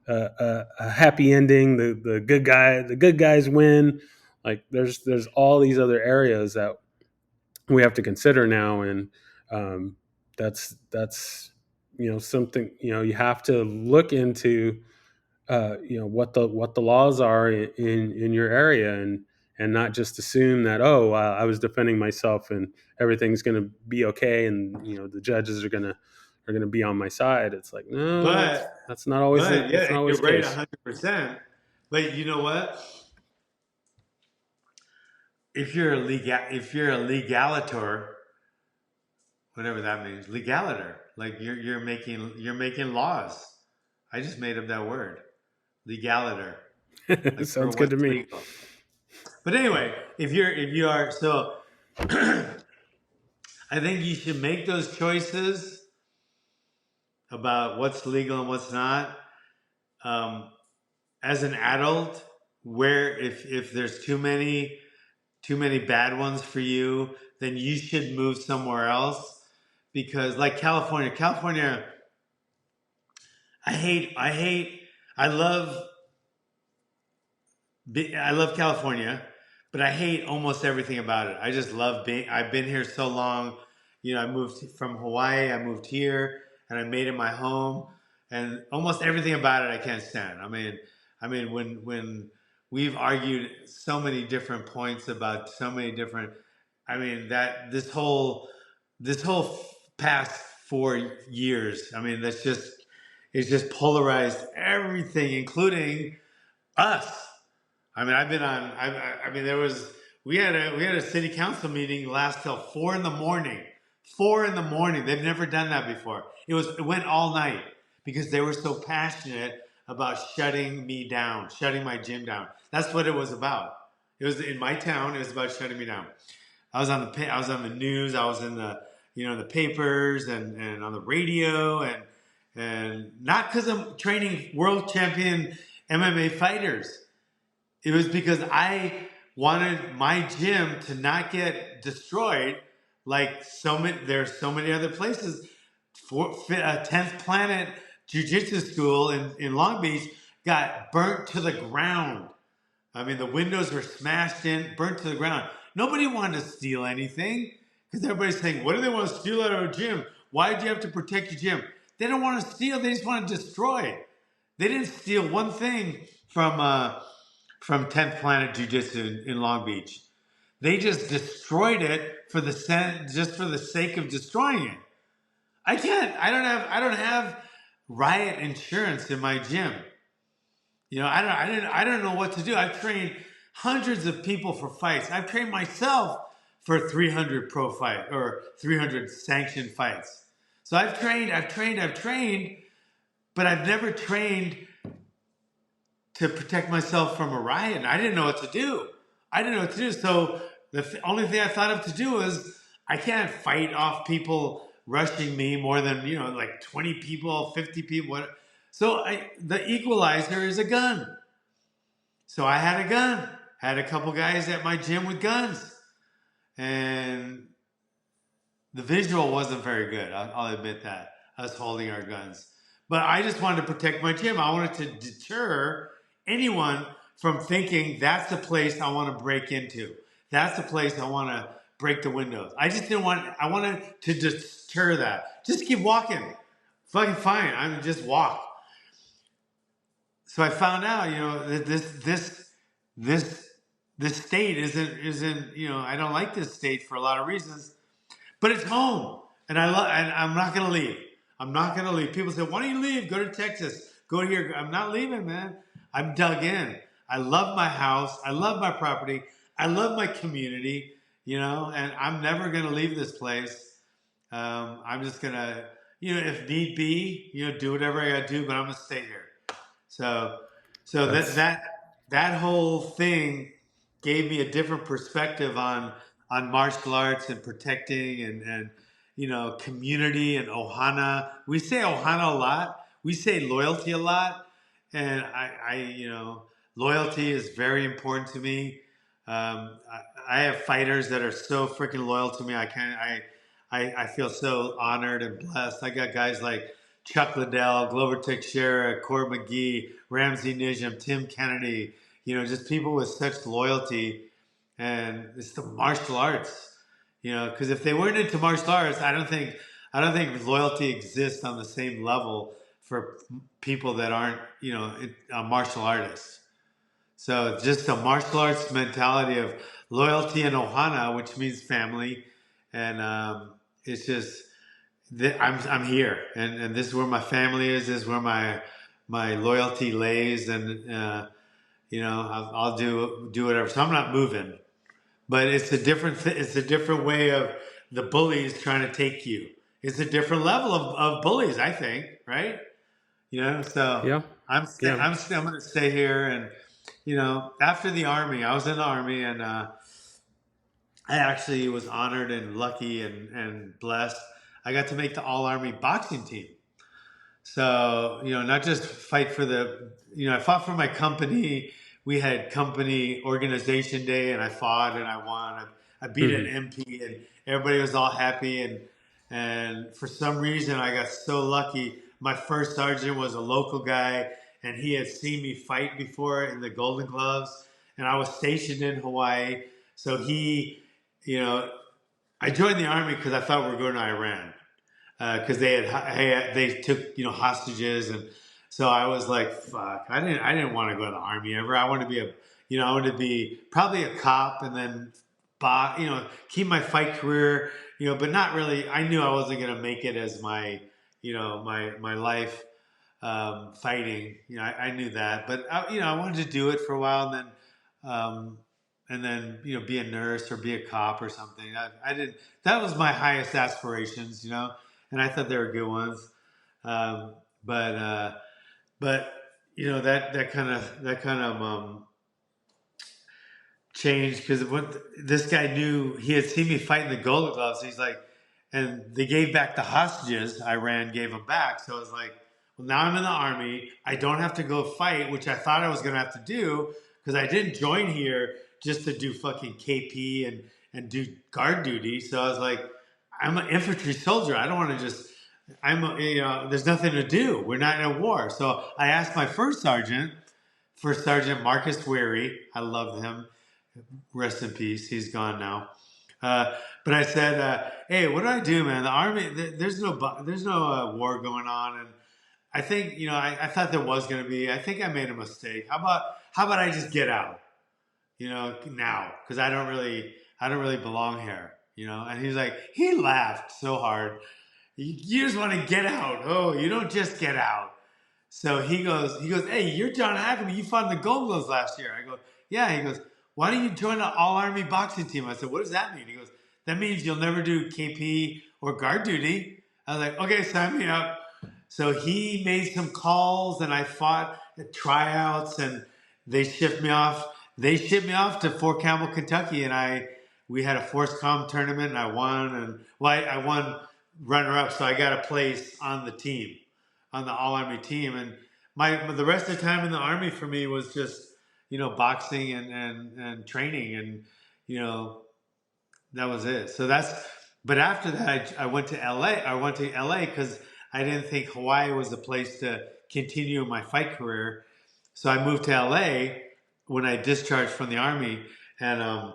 a happy ending. The good guys win. Like, there's all these other areas that we have to consider now, and um, that's something you have to look into, what the laws are in your area, and not just assume that, oh, I was defending myself and everything's going to be okay, and the judges are going to be on my side. It's like, no, that's But that's not always the but that's yeah, not always you're the right, case. 100%. But you know what? If you're a legalator, whatever that means, legalator, like you're making laws. I just made up that word, legalator, like for Sounds good to what's me. legal. But anyway, if you are so, I think you should make those choices about what's legal and what's not. Um, as an adult, where if there's too many bad ones for you, then you should move somewhere else. Because like California, I love I love California, but I hate almost everything about it. I just love being. I've been here so long. I moved from Hawaii. I moved here, and I made it my home. And almost everything about it, I can't stand. I mean, when we've argued so many different points about so many different. I mean that this whole past 4 years. I mean, it's just polarized everything, including us. I mean, I've been on. I mean, we had a city council meeting last till 4 in the morning. 4 in the morning. They've never done that before. It went all night because they were so passionate about shutting me down, shutting my gym down. That's what it was about. It was in my town. It was about shutting me down. I was on the news. I was in the papers and on the radio and not because I'm training world champion MMA fighters. It was because I wanted my gym to not get destroyed like there's so many other places. 10th Planet Jiu-Jitsu School in Long Beach got burnt to the ground. I mean, the windows were smashed in, burnt to the ground. Nobody wanted to steal anything because everybody's saying, what do they want to steal out of a gym? Why do you have to protect your gym? They don't want to steal, they just want to destroy. They didn't steal one thing from 10th Planet Jiu-Jitsu in Long Beach. They just destroyed it just for the sake of destroying it. I can't. I don't have riot insurance in my gym. I don't know what to do. I've trained hundreds of people for fights. I've trained myself for 300 pro fight or 300 sanctioned fights. So I've trained, but I've never trained to protect myself from a riot. And I didn't know what to do. I didn't know what to do. So the only thing I thought of to do was I can't fight off people rushing me more than like 20 people, 50 people. What? So the equalizer is a gun. So I had a gun. Had a couple guys at my gym with guns, and the visual wasn't very good. I'll admit that, us holding our guns. But I just wanted to protect my gym. I wanted to deter anyone from thinking that's the place I want to break into. That's the place I want to break the windows. I just didn't want. I wanted to deter that. Just keep walking. Fucking fine. I'm just walk. So I found out, that this this state isn't I don't like this state for a lot of reasons, but it's home, and I'm not gonna leave. I'm not gonna leave. People say, "Why don't you leave? Go to Texas. Go here." I'm not leaving, man. I'm dug in. I love my house. I love my property. I love my community. And I'm never gonna leave this place. I'm just gonna, if need be, do whatever I gotta do, but I'm gonna stay here. So, so that That's that that whole thing gave me a different perspective on martial arts and protecting and community and ohana. We say ohana a lot. We say loyalty a lot, and loyalty is very important to me. I have fighters that are so freaking loyal to me. I feel so honored and blessed. I got guys like Chuck Liddell, Glover Teixeira, Cord McGee, Ramsey Nijam, Tim Kennedy. Just people with such loyalty, and it's the martial arts. Because if they weren't into martial arts, I don't think loyalty exists on the same level for people that aren't martial artists. So just a martial arts mentality of loyalty and ohana, which means family, and it's just I'm here, and this is where my family is. This is where my loyalty lays, and I'll do whatever. So I'm not moving, but it's a different way of the bullies trying to take you. It's a different level of bullies, I think, right? So yeah, yeah. I'm going to stay here, and after the army, I was in the army, and I actually was honored and lucky and blessed. I got to make the all army boxing team. So, not just fight for I fought for my company. We had company organization day, and I fought and I won. I beat an Hmm. MP, and everybody was all happy. And for some reason, I got so lucky. My first sergeant was a local guy, and he had seen me fight before in the Golden Gloves, and I was stationed in Hawaii. So you know, I joined the army because I thought we were going to Iran because they took hostages, and so I was like, fuck, I didn't want to go to the army ever. I wanted to be I wanted to be probably a cop, and then keep my fight career, but not really. I knew I wasn't going to make it as my my life fighting. I knew that, but I wanted to do it for a while, and then be a nurse or be a cop or something. I did. That was my highest aspirations, and I thought they were good ones. Um, but that kind of changed because what this guy knew, he had seen me fight in the Golden Gloves. He's like, and they gave back the hostages. Iran gave them back. So I was like, well, now I'm in the army. I don't have to go fight, which I thought I was going to have to do because I didn't join here just to do fucking KP and do guard duty. So I was like, I'm an infantry soldier. I don't want to just. There's nothing to do. We're not in a war. So I asked my First Sergeant Marcus Weary. I love him. Rest in peace. He's gone now. But I said, "Hey, what do I do, man? The army. There's no war going on, and I think I thought there was going to be. I think I made a mistake. How about I just get out? Now because I don't really belong here. And he laughed so hard. You just want to get out. Oh, you don't just get out. So he goes, hey, you're John Hackleman. You fought in the Gold Gloves last year. I go, yeah. He goes, why don't you join the All Army boxing team? I said, what does that mean? He goes, that means you'll never do KP or guard duty. I was like, okay, sign me up. So he made some calls, and I fought at tryouts, and they shipped me off. They shipped me off to Fort Campbell, Kentucky, and we had a force com tournament, and I won. And I won runner up, so I got a place on the team, on the All Army team. And the rest of the time in the Army for me was just boxing and training, and you know that was it. But after that, I went to LA. I went to LA because I didn't think Hawaii was the place to continue my fight career. So I moved to LA when I discharged from the Army, and I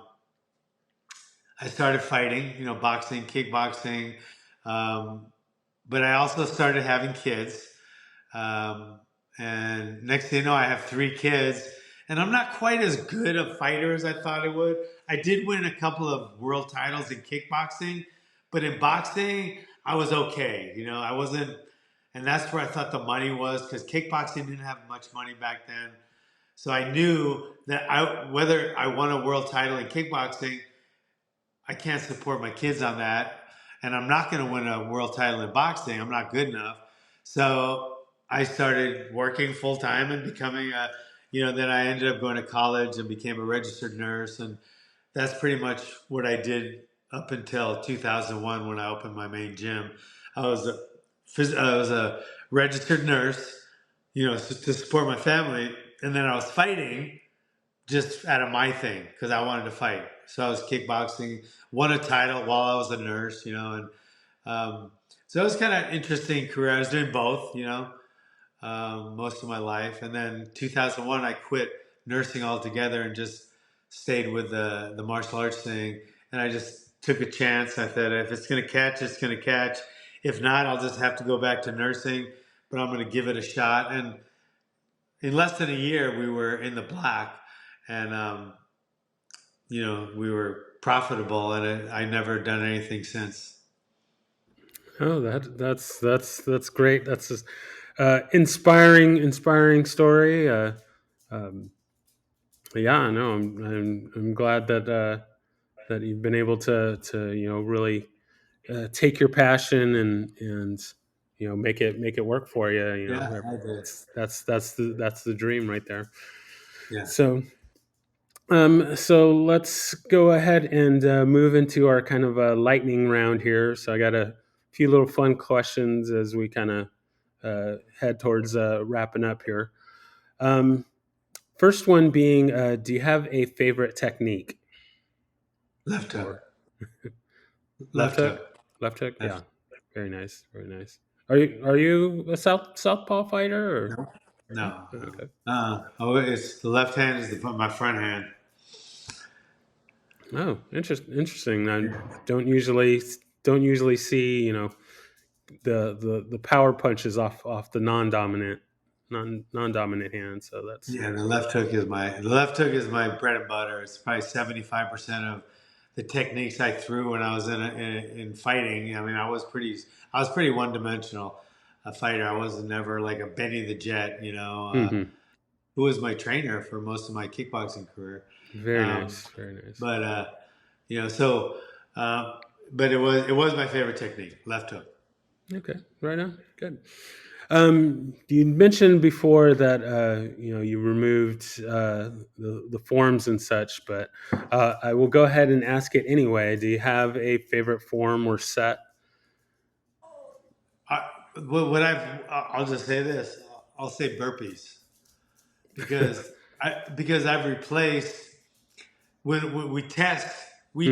started fighting, boxing, kickboxing. But I also started having kids. Um, and next thing you know, I have 3 kids. and I'm not quite as good a fighter as I thought I would. I did win a couple of world titles in kickboxing, but in boxing, I was okay. You know, I wasn't, and that's where I thought the money was because kickboxing didn't have much money back then. So I knew that whether I won a world title in kickboxing, I can't support my kids on that, and I'm not going to win a world title in boxing. I'm not good enough. So I started working full time and becoming a, then I ended up going to college and became a registered nurse, and that's pretty much what I did up until 2001 when I opened my main gym. I was a I was a registered nurse, to support my family, and then I was fighting just out of my thing because I wanted to fight. So I was kickboxing, won a title while I was a nurse, and so it was kind of interesting career. I was doing both, most of my life, and then 2001 I quit nursing altogether and just stayed with the martial arts thing, and I just took a chance. I said if it's gonna catch, it's gonna catch. If not, I'll just have to go back to nursing, but I'm gonna give it a shot. And in less than a year, we were in the black, and we were profitable, and I never done anything since. Oh, that's great. That's just, inspiring story. Um, yeah, no, I'm glad that you've been able to really take your passion and make it work for you. Yeah, I did. That's the dream right there. Yeah, So let's go ahead and move into our kind of lightning round here. So I got a few little fun questions as we kind of head towards wrapping up here. Um, First one being, do you have a favorite technique? left Or hook, left left hook? hook, Left hook? Yeah. left. Very nice. Very nice. Are you a southpaw fighter or? No, No? no, no. Okay. Oh, it's the left hand is my front hand. Oh, interesting. I Yeah, don't usually see the power punches off the non-dominant hand. So that's yeah. The left hook is my bread and butter. It's probably 75% of the techniques I threw when I was in fighting. I mean, I was pretty one dimensional a fighter. I was never like a Benny the Jet, hmm who was my trainer for most of my kickboxing career. very Um, nice, very nice. but so, but it was my favorite technique, left hook. Okay, right on, good. You mentioned before that you removed the forms and such, but I will go ahead and ask it anyway. Do you have a favorite form or set? I'll just say this. I'll say burpees because I've replaced when we hmm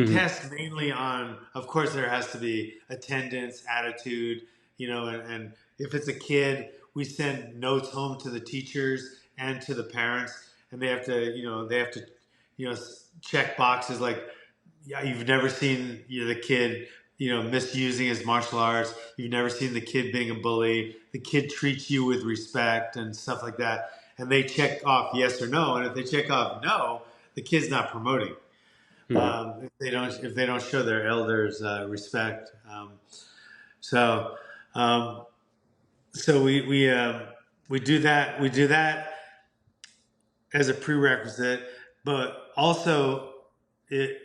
test mainly on, of course there has to be attendance, attitude, and if it's a kid we send notes home to the teachers and to the parents, and they have to check boxes like, yeah, you've never seen the kid misusing his martial arts, you've never seen the kid being a bully, the kid treats you with respect and stuff like that, and they check off yes or no, and if they check off no, the kid's not promoting. hmm If they don't show their elders respect. So um, so we do that. We do that as a prerequisite, but also it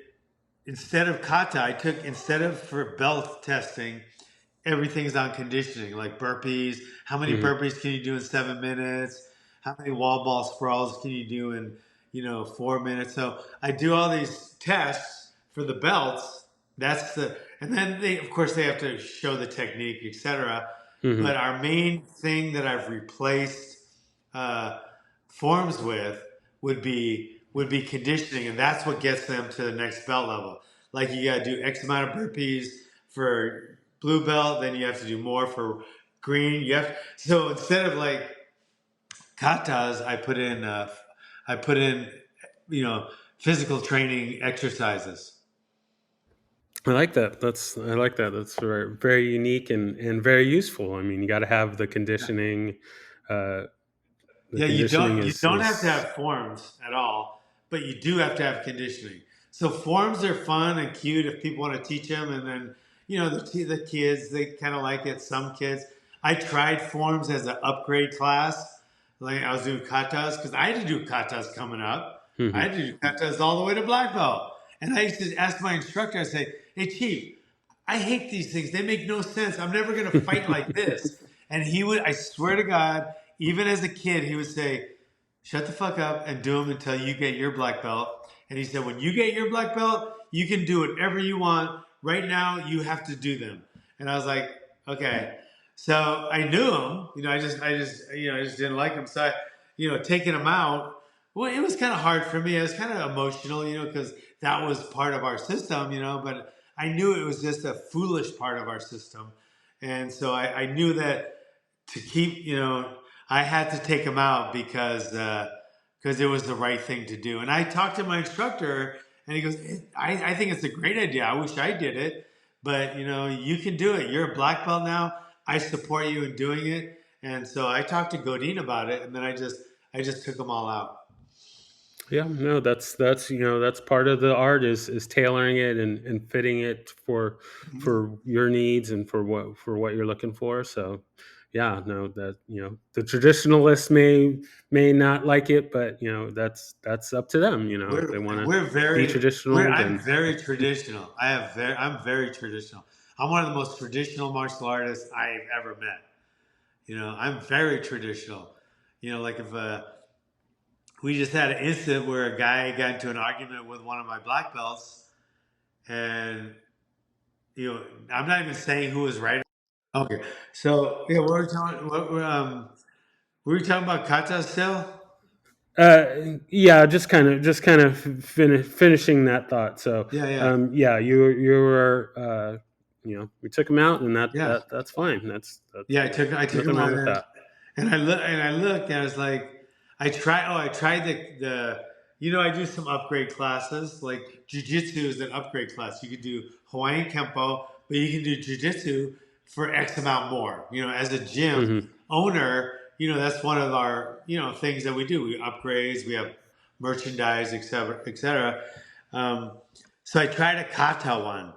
instead of kata, instead of for belt testing, everything's on conditioning, like burpees. How many hmm burpees can you do in 7 minutes? How many wall ball sprawls can you do in 4 minutes? So I do all these tests for the belts. And then of course they have to show the technique, etc. But hmm our main thing that I've replaced uh, forms with would be conditioning, and that's what gets them to the next belt level. Like you got to do X amount of burpees for blue belt, then you have to do more for green. So instead of like katas, I put in you know physical training exercises. I like that. That's very unique and very useful. I mean, you got to have the conditioning. Uh, The Yeah, conditioning you don't have to is have forms at all, but you do have to have conditioning. So forms are fun and cute if people want to teach them, and then the kids they kind of like it. Some kids, I tried forms as an upgrade class, like I was doing katas because I had to do katas coming up. I Mhm. had to do katas all the way to black belt, and I used to ask my instructor. I say, "Hey, chief, I hate these things. They make no sense. I'm never going to fight like this." And he would, I swear to God, even as a kid, he would say, "Shut the fuck up and do them until you get your black belt." And he said, "When you get your black belt, you can do whatever you want. Right now, you have to do them." And I was like, okay. So I knew him. I just didn't like him. So taking him out, well, it was kind of hard for me. It was kind of emotional, because that was part of our system, but I knew it was just a foolish part of our system. And so I knew that to keep, I had to take him out because it was the right thing to do. And I talked to my instructor, and he goes, I think it's a great idea. I wish I did it, but you can do it. You're a black belt now. I support you in doing it." And so I talked to Godin about it, and then I just took them all out. Yeah, no, that's that's part of the art is tailoring it and fitting it for your needs and for what you're looking for. So, yeah, no, that the traditionalists may not like it, but that's up to them. If We're they want to we're be very we're traditional, I'm then very traditional. I'm very traditional. I'm one of the most traditional martial artists I've ever met. I'm very traditional. Like if we just had an incident where a guy got into an argument with one of my black belts, and I'm not even saying who was right. Okay, so yeah, we were talking about kata still. yeah, just kind of finishing that thought. So, Yeah, yeah, yeah, you were we took him out, and yeah. that's fine. That's Yeah, I took nothing him wrong out with there, that. and I looked and I was like, I tried I do some upgrade classes. Like jujitsu is an upgrade class. You could do Hawaiian Kempo, but you can do jujitsu for X amount more. As a gym Hmm. owner, that's one of our things that we do. We upgrades, we have merchandise, etc., etc. Um, so I tried a kata one,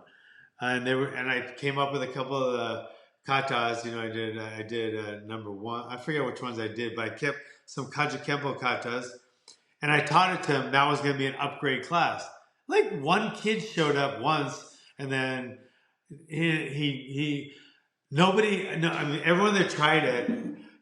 and I came up with a couple of the katas. I did number one. I forget which ones I did, but I kept some Kempo katas, and I taught it to him. That was going to be an upgrade class. Like one kid showed up once, and then he nobody. No, I mean everyone that tried it,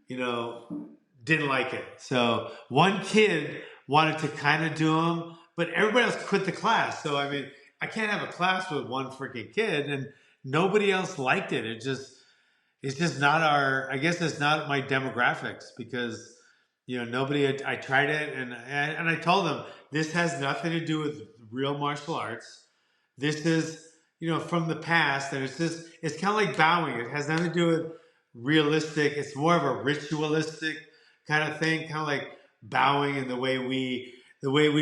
you know, didn't like it. So one kid wanted to kind of do them, but everybody else quit the class. So I mean, I can't have a class with one freaking kid, and nobody else liked it. It's just not our. I guess it's not my demographics because nobody. I tried it, and I told them this has nothing to do with real martial arts. This is from the past, and it's kind of like bowing. It has nothing to do with realistic. It's more of a ritualistic kind of thing, kind of like bowing and the way we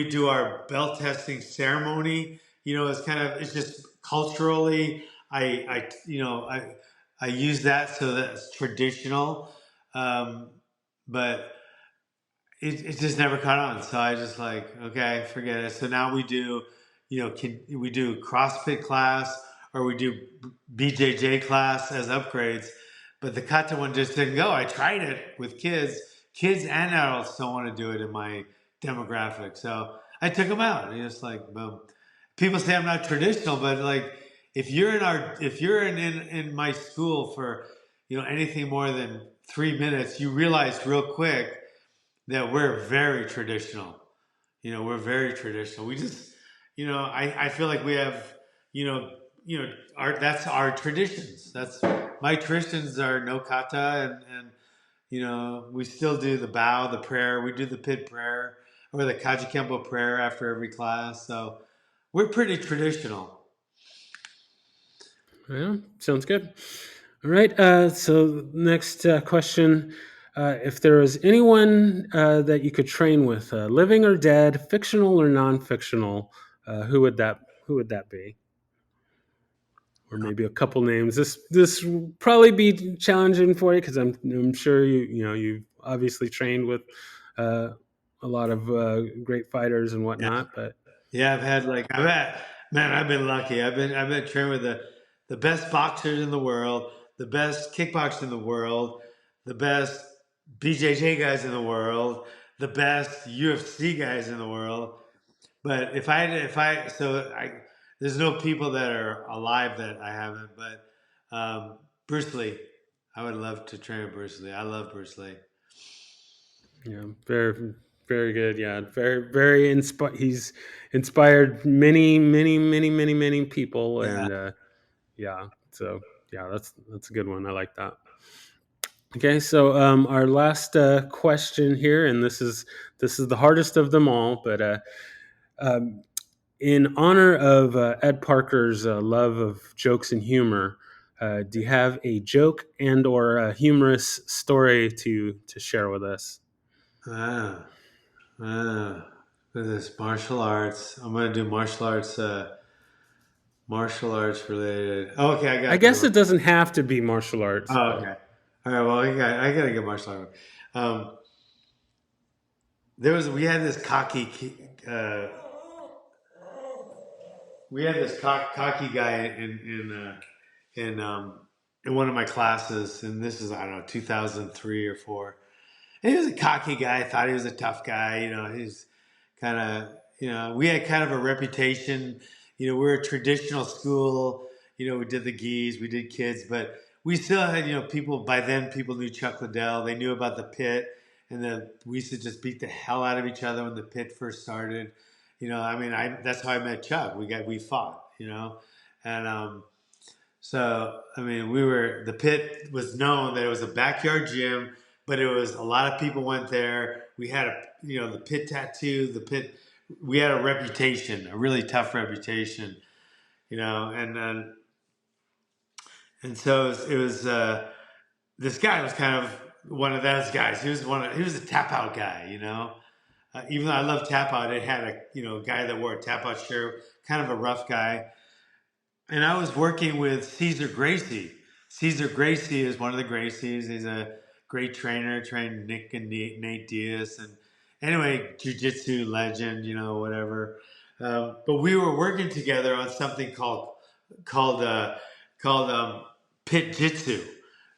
do our belt testing ceremony. It's just culturally. I use that so that's traditional, um, but it just never caught on. So I just like, okay, forget it. So now we do CrossFit class or we do BJJ class as upgrades, but the kata one just didn't go. I tried it with kids. Kids and adults don't want to do it in my demographic. So I took them out. And just like, boom. People say I'm not traditional, but like if you're in my school for anything more than 3 minutes, you realize real quick that we're very traditional. We're very traditional. We just, I feel like we have, that's our traditions. That's my traditions are no kata, and we still do the bow, the prayer. We do the pit prayer or the Kajikempo prayer after every class. So we're pretty traditional. Yeah, sounds good. All right. So next question: if there was anyone that you could train with, living or dead, fictional or non-fictional, who would that be? Or maybe a couple names. This will probably be challenging for you because I'm sure you've obviously trained with uh, a lot of great fighters and Yeah. whatnot. But Yeah, I've had man, I've been lucky. I've been trained with the best boxers in the world, the best kickboxers in the world, the best BJJ guys in the world, the best UFC guys in the world. But if I so I there's no people that are alive that I haven't. But Bruce Lee, I would love to train with Bruce Lee. I love Bruce Lee. yeah, very very good. Yeah, very he's inspired many people, Yeah. and yeah, so yeah, that's a good one. I like that. Okay, so our last question here, and this is the hardest of them all, but um, in honor of Ed Parker's love of jokes and humor, do you have a joke and or a humorous story to share with us? Ah, with this martial arts, I'm gonna do martial arts related. Oh, okay, I got I a good guess one. it doesn't have to be martial arts, Oh, but okay. All right. Well, I got a good martial art. Um, we had this uh, cocky guy in one of my classes, and this is I don't know 2003 or four. And he was a cocky guy. Thought he was a tough guy. He's kind of we had kind of a reputation. We're a traditional school. We did the geese, we did kids, but we still had people. By then, people knew Chuck Liddell. They knew about the pit, and then we used to just beat the hell out of each other when the pit first started. I mean, I that's how I met Chuck. We fought. And so, I mean, the pit was known that it was a backyard gym, but it was a lot of people went there. We had the pit tattoo, we had a reputation, a really tough reputation, and so this guy was kind of one of those guys. He was a tap out guy, even though I love tap out, it had a guy that wore a tap out shirt, kind of a rough guy. And I was working with Caesar Gracie. Caesar Gracie is one of the Gracies. He's a great trainer, trained Nick and Nate Diaz, and anyway, jujitsu legend, whatever. But we were working together on something called uh, called pit jitsu.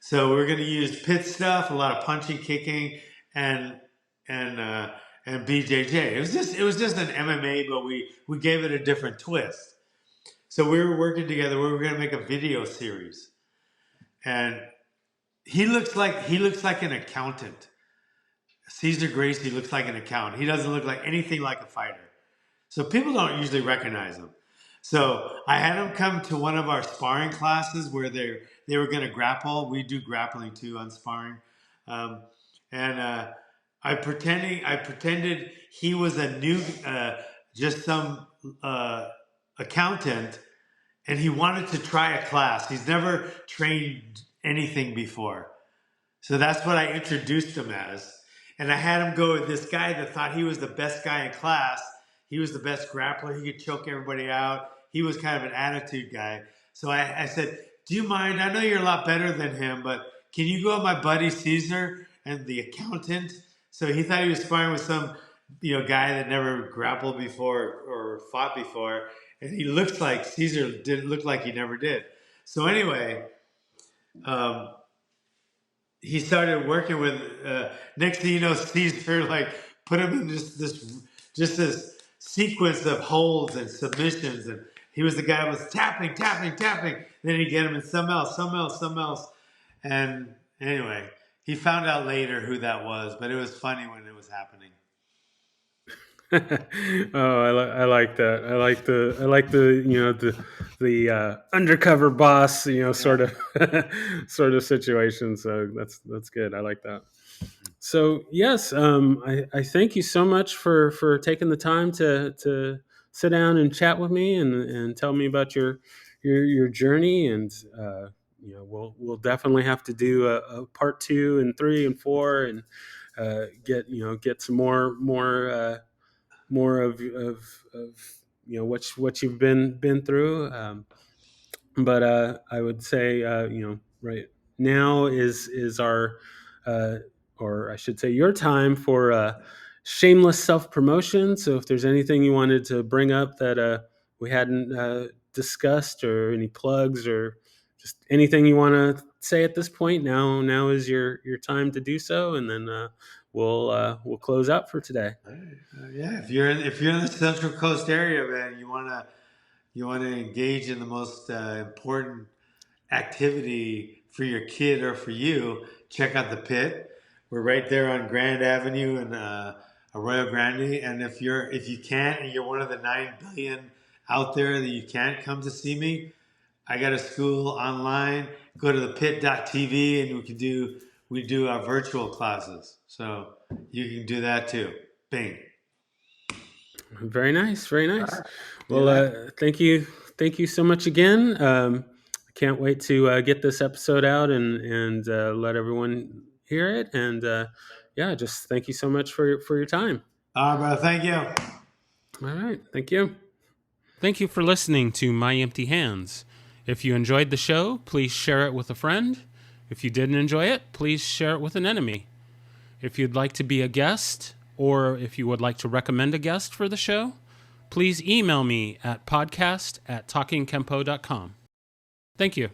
So we are going to use pit stuff, a lot of punching, kicking, and and uh, and BJJ. It was just an MMA, but we gave it a different twist. So we were working together. We were going to make a video series, and he looks like an accountant. Caesar Gracie looks like an accountant. He doesn't look like anything like a fighter. So people don't usually recognize him. So I had him come to one of our sparring classes where they were going to grapple. We do grappling too on sparring, um, and I pretended he was a new just some accountant, and he wanted to try a class. He's never trained anything before. So that's what I introduced him as. And I had him go with this guy that thought he was the best guy in class. He was the best grappler. He could choke everybody out. He was kind of an attitude guy. So I said, do you mind? I know you're a lot better than him, but can you go with my buddy Caesar and the accountant? So he thought he was sparring with some guy that never grappled before or fought before. And he looks like Caesar didn't look like he never did. So anyway, um, he started working with. Next thing you know, Caesar like put him in just this sequence of holds and submissions, and he was the guy who was tapping, tapping, tapping. Then he get him in some else, some else, some else, and anyway, he found out later who that was, but it was funny when it was happening. oh, I like that. I like the undercover boss, Yeah, sort of sort of situation. So that's good. I like that. So yes, I thank you so much for taking the time to sit down and chat with me and tell me about your journey. And we'll definitely have to do a part two and three and four, and get some more of what you've been through. But I would say right now is our or I should say, your time for shameless self promotion. So if there's anything you wanted to bring up that we hadn't discussed, or any plugs, or just anything you want to say at this point, now is your time to do so, and then we'll close out for today. Yeah, if you're in the Central Coast area, man, you wanna engage in the most important activity for your kid or for you, check out the pit. We're right there on Grand Avenue in Arroyo Grande. And if you can't, and you're one of the 9 billion out there that you can't come to see me, I got a school online. Go to the pit.tv and we do our virtual classes. So you can do that too. Bing. Very nice, very nice. See you Well, later. thank you so much again. I can't wait to get this episode out and let everyone hear it. And yeah, just thank you so much for your time. All right, brother. Thank you. All right, thank you. Thank you for listening to My Empty Hands. If you enjoyed the show, please share it with a friend. If you didn't enjoy it, please share it with an enemy. If you'd like to be a guest, or if you would like to recommend a guest for the show, please email me at podcast@talkingkempo.com. Thank you.